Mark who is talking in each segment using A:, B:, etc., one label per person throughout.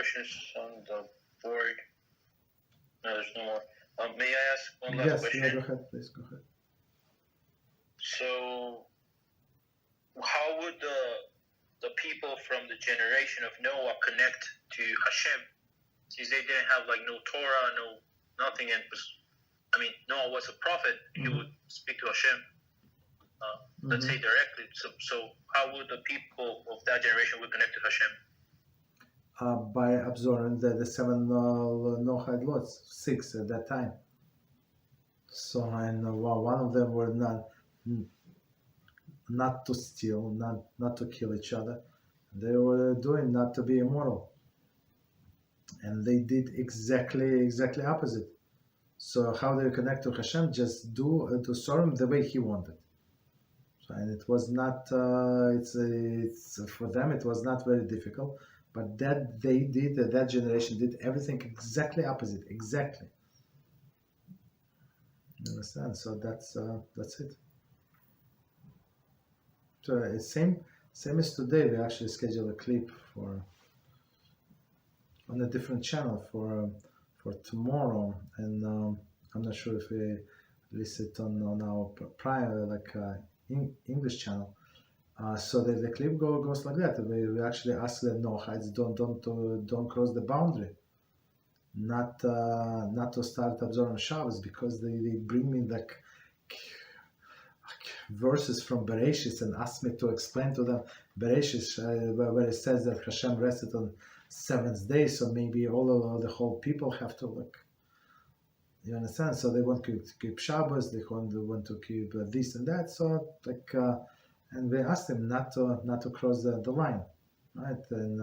A: questions on the board. No, there's no more. May I ask one last question?
B: Yes, go ahead, please, go ahead.
A: So, how would the people from the generation of Noah connect to Hashem, since they didn't have like no Torah, no nothing, and Noah was a prophet. He would speak to Hashem, let's say directly. So how would the people of that generation would connect to Hashem?
B: By observing the 7 Noahide laws, 6 at that time. So, and one of them were not to steal, not to kill each other. They were doing not to be immoral, and they did exactly opposite. So how do you connect to Hashem? Just to serve Him the way He wanted. So, and it was not. It's for them. It was not very difficult, but that they did. That generation did everything exactly opposite. Exactly. You understand? So that's it. So it's same as today. We actually schedule a clip on a different channel for tomorrow, and I'm not sure if we release it on our prior English channel. So the clip goes like that. We actually ask the Noahides don't cross the boundary, not to start observing Shabbos, because they bring me like verses from Bereshis and ask me to explain to them Bereshis, where it says that Hashem rested on 7th day, so maybe the whole people have to you understand? So they want to keep Shabbos, they want to keep this and that. So and we asked them not to cross the line, right? And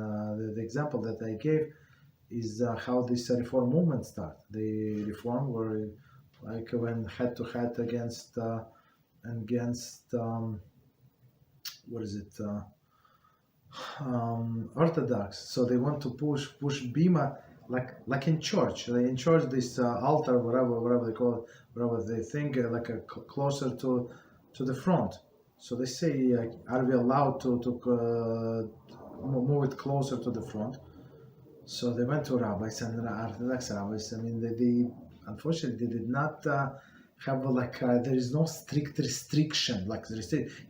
B: the example that I gave is how this reform movement started. The reform were like when head to head against Orthodox. So they want to push Bima like in church. In church, this altar, whatever they call it, whatever they think, closer to the front. So they say, are we allowed to move it closer to the front? So they went to rabbis and Orthodox rabbis. They unfortunately did not have there is no strict restriction.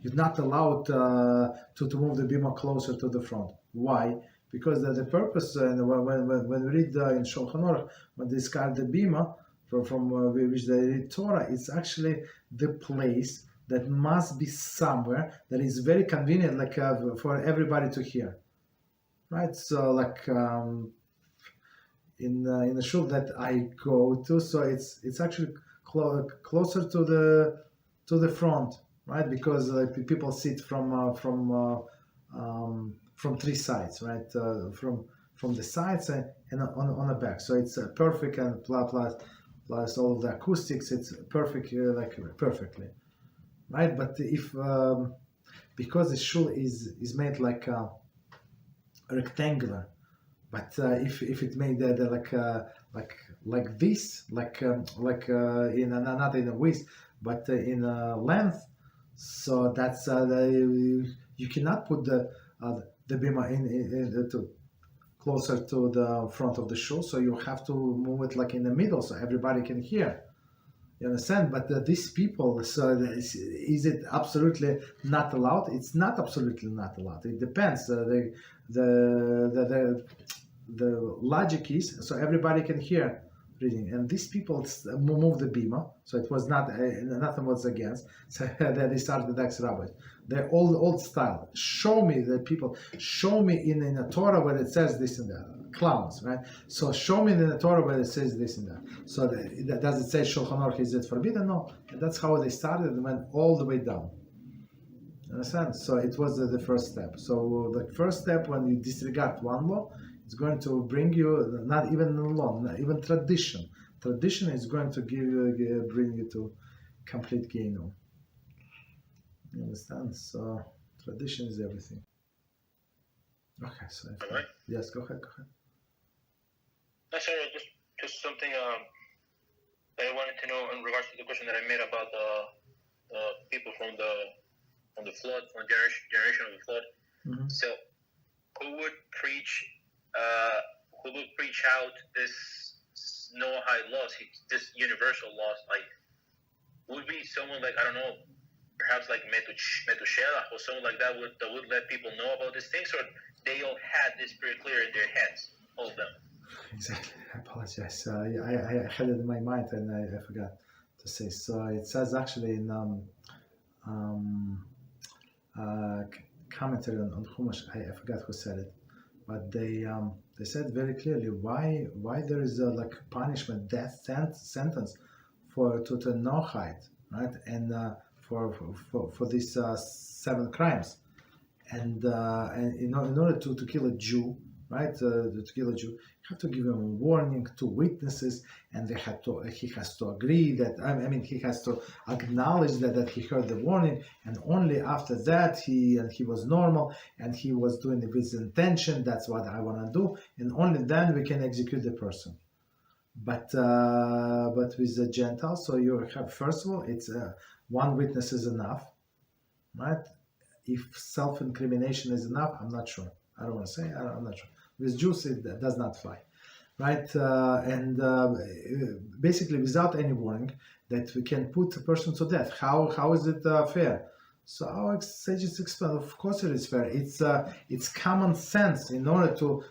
B: You're not allowed to move the bima closer to the front. Why? Because the purpose, and when we read in Shulchan Aruch, when they describe the bima from which they read Torah, it's actually the place that must be somewhere that is very convenient, for everybody to hear, right? So in the shul that I go to, so it's actually closer to the front, right? Because people sit from 3 sides, right? From the sides and on the back. So it's perfect, and plus all of the acoustics, it's perfect, perfectly, right? But if because the shul is made rectangular, but if it made like this, in not in a width, but in a length, so that's you cannot put the bima in closer to the front of the shul, so you have to move it in the middle so everybody can hear. You understand? But these people, so is it absolutely not allowed? It's not absolutely not allowed. It depends. The logic is so everybody can hear reading, and these people move the bima, so it was not nothing was against. So they started the Orthodox rabbis. They're old style. Show me in a Torah where it says this and that. Clowns, right? So show me in the Torah where it says this and that. So does it say Shulchan Aruch, is it forbidden? No. And that's how they started and went all the way down. Understand? So it was the first step. So the first step, when you disregard one law, it's going to bring you not even law, not even tradition. Tradition is going to bring you to complete Gehinnom. You understand? So tradition is everything. Okay, so yes, go ahead.
A: No, sorry, just something that I wanted to know in regards to the question that I made about the people from the flood, from the generation of the flood.
B: Mm-hmm.
A: So, who would preach who would preach out this Noahide laws, this universal laws, like, would be someone like, I don't know, perhaps like Metushelach or someone like that would let people know about these things, or they all had this pretty clear in their heads, all of them?
B: Exactly. I apologize. I had it in my mind and I forgot to say. So it says actually in commentary on Chumash. I forgot who said it, but they said very clearly why there is a like punishment, death sentence to Noahide, right? And for these 7 crimes, and in order to kill a Jew, right? To kill a Jew, you have to give him a warning, 2 witnesses, and he has to agree that, he has to acknowledge that he heard the warning, and only after that he was normal, and he was doing it with intention, that's what I want to do, and only then we can execute the person. But with the Gentile, so you have, first of all, it's 1 witness is enough, right? If self-incrimination is enough, I'm not sure. I don't want to say, I'm not sure. With Jews, it does not fly, right? Basically, without any warning, that we can put a person to death. How is it fair? So our sages explain. Of course, it is fair. It's common sense. In order to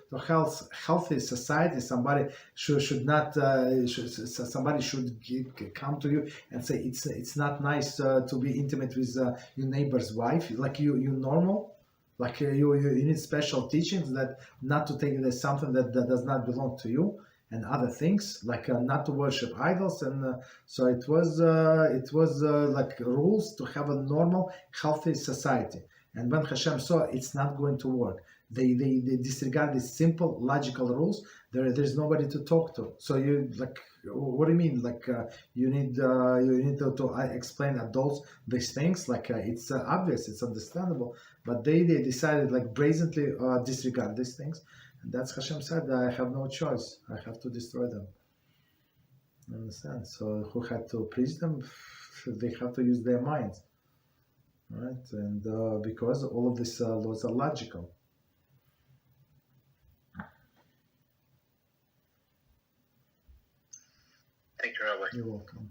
B: healthy society, somebody should not somebody should come to you and say it's not nice to be intimate with your neighbor's wife. Like you normal. Like you need special teachings that not to take it as something that does not belong to you, and other things like not to worship idols, and so it was like rules to have a normal, healthy society. And when Hashem saw it's not going to work, they disregard these simple logical rules. There's nobody to talk to. So you like, what do you mean? Like you need to explain adults these things. Like it's obvious, it's understandable, but they decided like brazenly disregard these things, and that's Hashem said. I have no choice. I have to destroy them. Understand? So who had to preach them? They have to use their minds, right? And because all of these laws are logical.
A: Thank you, Rabbi.
B: You're welcome.